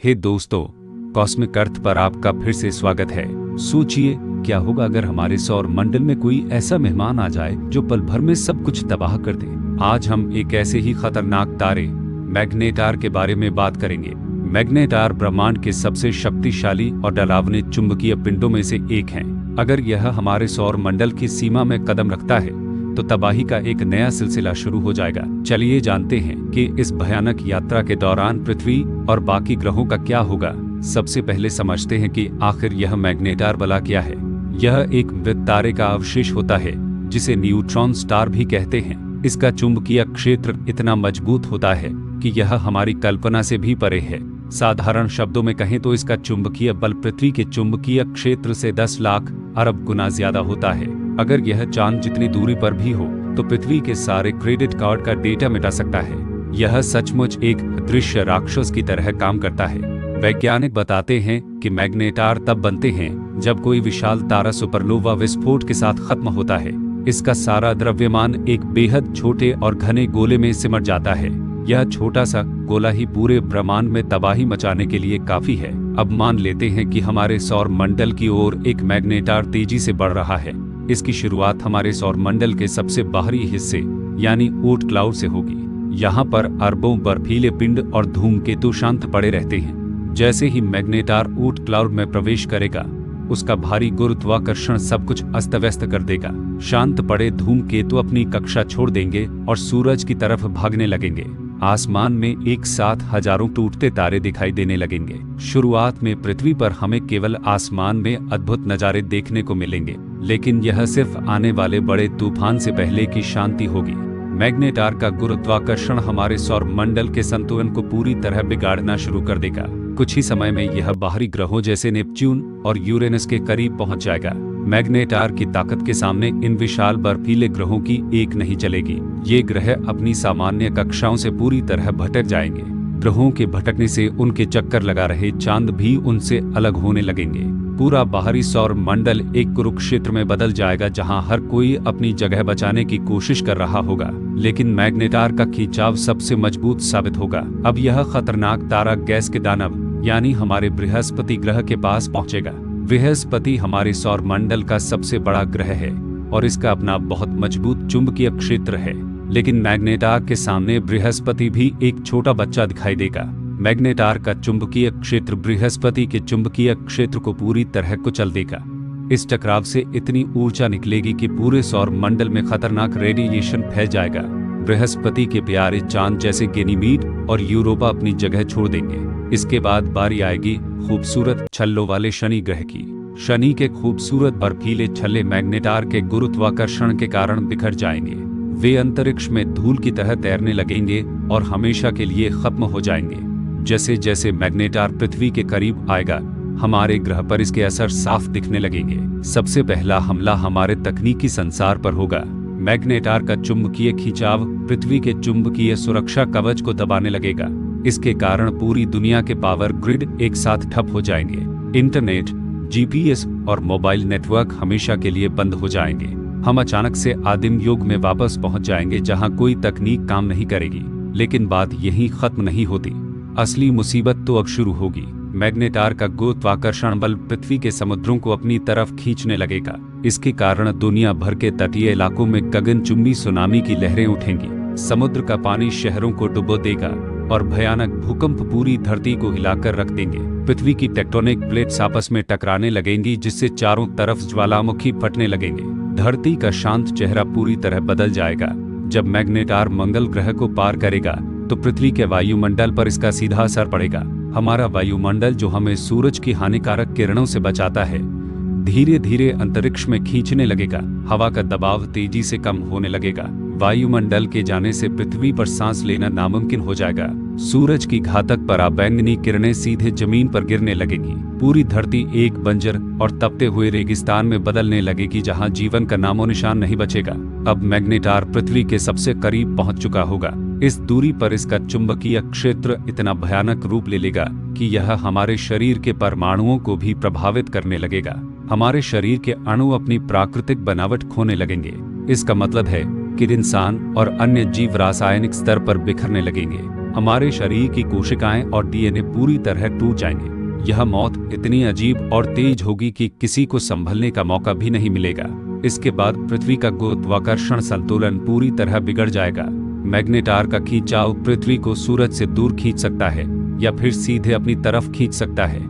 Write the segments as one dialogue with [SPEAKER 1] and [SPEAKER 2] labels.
[SPEAKER 1] हे दोस्तों, कॉस्मिक अर्थ पर आपका फिर से स्वागत है। सोचिए, क्या होगा अगर हमारे सौर मंडल में कोई ऐसा मेहमान आ जाए जो पल भर में सब कुछ तबाह कर दे। आज हम एक ऐसे ही खतरनाक तारे मैग्नेटार के बारे में बात करेंगे। मैग्नेटार ब्रह्मांड के सबसे शक्तिशाली और डरावने चुंबकीय पिंडों में से एक हैं। अगर यह हमारे सौर मंडल की सीमा में कदम रखता है तो तबाही का एक नया सिलसिला शुरू हो जाएगा। चलिए जानते हैं कि इस भयानक यात्रा के दौरान पृथ्वी और बाकी ग्रहों का क्या होगा। सबसे पहले समझते हैं कि आखिर यह मैग्नेटार भला क्या है। यह एक मृत तारे का अवशेष होता है जिसे न्यूट्रॉन स्टार भी कहते हैं। इसका चुंबकीय क्षेत्र इतना मजबूत होता है कि यह हमारी कल्पना से भी परे है। साधारण शब्दों में कहें तो इसका चुंबकीय बल पृथ्वी के चुंबकीय क्षेत्र से 10 लाख अरब गुना ज्यादा होता है। अगर यह चांद जितनी दूरी पर भी हो तो पृथ्वी के सारे क्रेडिट कार्ड का डेटा मिटा सकता है। यह सचमुच एक अदृश्य राक्षस की तरह काम करता है। वैज्ञानिक बताते हैं कि मैग्नेटार तब बनते हैं जब कोई विशाल तारा सुपरनोवा विस्फोट के साथ खत्म होता है। इसका सारा द्रव्यमान एक बेहद छोटे और घने गोले में सिमट जाता है। यह छोटा सा गोला ही पूरे ब्रह्मांड में तबाही मचाने के लिए काफी है। अब मान लेते हैं कि हमारे सौर मंडल की ओर एक मैग्नेटार तेजी से बढ़ रहा है। इसकी शुरुआत हमारे सौर मंडल के सबसे बाहरी हिस्से यानी ओट क्लाउड से होगी। यहाँ पर अरबों बर्फीले पिंड और धूमकेतु शांत पड़े रहते हैं। जैसे ही मैग्नेटार ओट क्लाउड में प्रवेश करेगा, उसका भारी गुरुत्वाकर्षण सब कुछ अस्त व्यस्त कर देगा। शांत पड़े धूमकेतु अपनी कक्षा छोड़ देंगे और सूरज की तरफ भागने लगेंगे। आसमान में एक साथ हजारों टूटते तारे दिखाई देने लगेंगे। शुरुआत में पृथ्वी पर हमें केवल आसमान में अद्भुत नजारे देखने को मिलेंगे, लेकिन यह सिर्फ आने वाले बड़े तूफान से पहले की शांति होगी। मैग्नेटार का गुरुत्वाकर्षण हमारे सौर मंडल के संतुलन को पूरी तरह बिगाड़ना शुरू कर देगा। कुछ ही समय में यह बाहरी ग्रहों जैसे नेपच्यून और यूरेनस के करीब पहुंच जाएगा। मैग्नेटार की ताकत के सामने इन विशाल बर्फीले ग्रहों की एक नहीं चलेगी। ये ग्रह अपनी सामान्य कक्षाओं से पूरी तरह भटक जाएंगे। ग्रहों के भटकने से उनके चक्कर लगा रहे चांद भी उनसे अलग होने लगेंगे। पूरा बाहरी सौर मंडल एक कुरुक्षेत्र में बदल जाएगा जहां हर कोई अपनी जगह बचाने की कोशिश कर रहा होगा, लेकिन मैग्नेटार का खिंचाव सबसे मजबूत साबित होगा। अब यह खतरनाक तारा गैस के दानव यानी हमारे बृहस्पति ग्रह के पास पहुंचेगा। बृहस्पति हमारे सौर मंडल का सबसे बड़ा ग्रह है और इसका अपना बहुत मजबूत चुंबकीय क्षेत्र है, लेकिन मैग्नेटार के सामने बृहस्पति भी एक छोटा बच्चा दिखाई देगा। मैग्नेटार का चुंबकीय क्षेत्र बृहस्पति के चुंबकीय क्षेत्र को पूरी तरह कुचल देगा। इस टकराव से इतनी ऊर्जा निकलेगी कि पूरे सौर मंडल में खतरनाक रेडिएशन फैल जाएगा। बृहस्पति के प्यारे चांद जैसे गैनीमीड और यूरोपा अपनी जगह छोड़ देंगे। इसके बाद बारी आएगी खूबसूरत छल्लों वाले शनि ग्रह की। शनि के खूबसूरत बर्फीले छल्ले मैग्नेटार के गुरुत्वाकर्षण के कारण बिखर जाएंगे। वे अंतरिक्ष में धूल की तरह तैरने लगेंगे और हमेशा के लिए खत्म हो जाएंगे। जैसे जैसे मैग्नेटार पृथ्वी के करीब आएगा, हमारे ग्रह पर इसके असर साफ दिखने लगेंगे। सबसे पहला हमला हमारे तकनीकी संसार पर होगा। मैग्नेटार का चुंबकीय खिंचाव पृथ्वी के चुंबकीय सुरक्षा कवच को दबाने लगेगा। इसके कारण पूरी दुनिया के पावर ग्रिड एक साथ ठप हो जाएंगे। इंटरनेट, जीपीएस और मोबाइल नेटवर्क हमेशा के लिए बंद हो जाएंगे। हम अचानक से आदिम युग में वापस पहुंच जाएंगे जहां कोई तकनीक काम नहीं करेगी। लेकिन बात यहीं खत्म नहीं होती। असली मुसीबत तो अब शुरू होगी। मैग्नेटार का गुरुत्वाकर्षण बल पृथ्वी के समुद्रों को अपनी तरफ खींचने लगेगा। इसके कारण दुनिया भर के तटीय इलाकों में गगनचुंबी सुनामी की लहरें उठेंगी। समुद्र का पानी शहरों को डुबो देगा और भयानक भूकंप पूरी धरती को हिलाकर रख देंगे। पृथ्वी की टेक्टोनिक प्लेट्स आपस में टकराने लगेंगी, जिससे चारों तरफ ज्वालामुखी फटने लगेंगे। धरती का शांत चेहरा पूरी तरह बदल जाएगा। जब मैग्नेटार मंगल ग्रह को पार करेगा तो पृथ्वी के वायुमंडल पर इसका सीधा असर पड़ेगा। हमारा वायुमंडल, जो हमें सूरज की हानिकारक किरणों से बचाता है, धीरे धीरे अंतरिक्ष में खींचने लगेगा। हवा का दबाव तेजी से कम होने लगेगा। वायुमंडल के जाने से पृथ्वी पर सांस लेना नामुमकिन हो जाएगा। सूरज की घातक पराबैंगनी किरणें सीधे जमीन पर गिरने लगेंगी। पूरी धरती एक बंजर और तपते हुए रेगिस्तान में बदलने लगेगी जहां जीवन का नामो निशान नहीं बचेगा। अब मैग्नेटार पृथ्वी के सबसे करीब पहुंच चुका होगा। इस दूरी पर इसका चुंबकीय क्षेत्र इतना भयानक रूप ले लेगा कि यह हमारे शरीर के परमाणुओं को भी प्रभावित करने लगेगा। हमारे शरीर के अणु अपनी प्राकृतिक बनावट खोने लगेंगे। इसका मतलब है कि इंसान और अन्य जीव रासायनिक स्तर पर बिखरने लगेंगे। हमारे शरीर की कोशिकाएं और डीएनए पूरी तरह टूट जाएंगे। यह मौत इतनी अजीब और तेज होगी कि किसी को संभलने का मौका भी नहीं मिलेगा। इसके बाद पृथ्वी का गुरुत्वाकर्षण संतुलन पूरी तरह बिगड़ जाएगा। मैग्नेटार का खींचाव पृथ्वी को सूरज से दूर खींच सकता है या फिर सीधे अपनी तरफ खींच सकता है।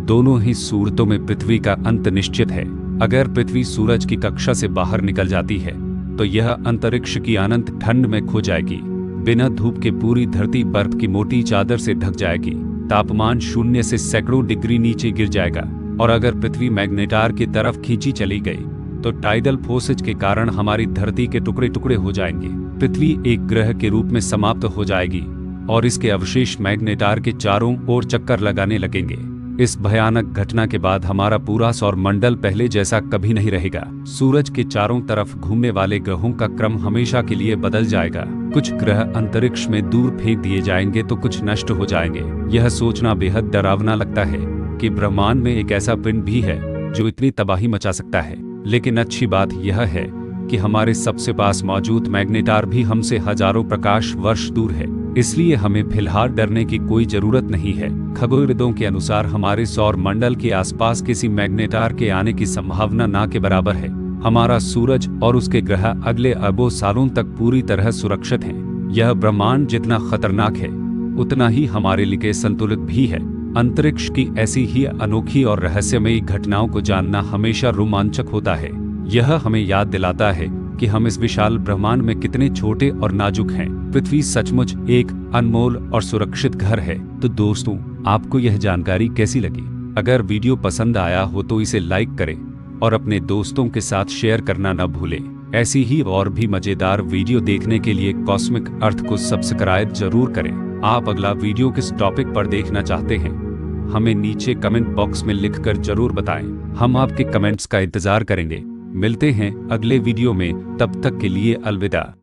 [SPEAKER 1] दोनों ही सूरतों में पृथ्वी का अंत निश्चित है। अगर पृथ्वी सूरज की कक्षा से बाहर निकल जाती है तो यह अंतरिक्ष की अनंत ठंड में खो जाएगी। बिना धूप के पूरी धरती बर्फ की मोटी चादर से ढक जाएगी। तापमान 0 से सैकड़ों डिग्री नीचे गिर जाएगा। और अगर पृथ्वी मैग्नेटार की तरफ खींची चली गई तो टाइडल फोर्सेज के कारण हमारी धरती के टुकड़े टुकड़े हो जाएंगे। पृथ्वी एक ग्रह के रूप में समाप्त हो जाएगी और इसके अवशेष मैग्नेटार के चारों ओर चक्कर लगाने लगेंगे। इस भयानक घटना के बाद हमारा पूरा सौर मंडल पहले जैसा कभी नहीं रहेगा। सूरज के चारों तरफ घूमने वाले ग्रहों का क्रम हमेशा के लिए बदल जाएगा। कुछ ग्रह अंतरिक्ष में दूर फेंक दिए जाएंगे तो कुछ नष्ट हो जाएंगे। यह सोचना बेहद डरावना लगता है कि ब्रह्मांड में एक ऐसा पिंड भी है जो इतनी तबाही मचा सकता है। लेकिन अच्छी बात यह है कि हमारे सबसे पास मौजूद मैग्नेटार भी हमसे हजारों प्रकाश वर्ष दूर है, इसलिए हमें फिलहाल डरने की कोई जरूरत नहीं है। खगोलविदों के अनुसार हमारे सौर मंडल के आसपास किसी मैग्नेटार के आने की संभावना ना के बराबर है। हमारा सूरज और उसके ग्रह अगले अरबों सालों तक पूरी तरह सुरक्षित हैं। यह ब्रह्मांड जितना खतरनाक है उतना ही हमारे लिए संतुलित भी है। अंतरिक्ष की ऐसी ही अनोखी और रहस्यमयी घटनाओं को जानना हमेशा रोमांचक होता है। यह हमें याद दिलाता है कि हम इस विशाल ब्रह्मांड में कितने छोटे और नाजुक हैं। पृथ्वी सचमुच एक अनमोल और सुरक्षित घर है। तो दोस्तों, आपको यह जानकारी कैसी लगी? अगर वीडियो पसंद आया हो तो इसे लाइक करें और अपने दोस्तों के साथ शेयर करना न भूलें। ऐसी ही और भी मजेदार वीडियो देखने के लिए कॉस्मिक अर्थ को सब्सक्राइब जरूर करें। आप अगला वीडियो किस टॉपिक पर देखना चाहते हैं हमें नीचे कमेंट बॉक्स में लिखकर जरूर बताएं। हम आपके कमेंट्स का इंतजार करेंगे। मिलते हैं अगले वीडियो में, तब तक के लिए अलविदा।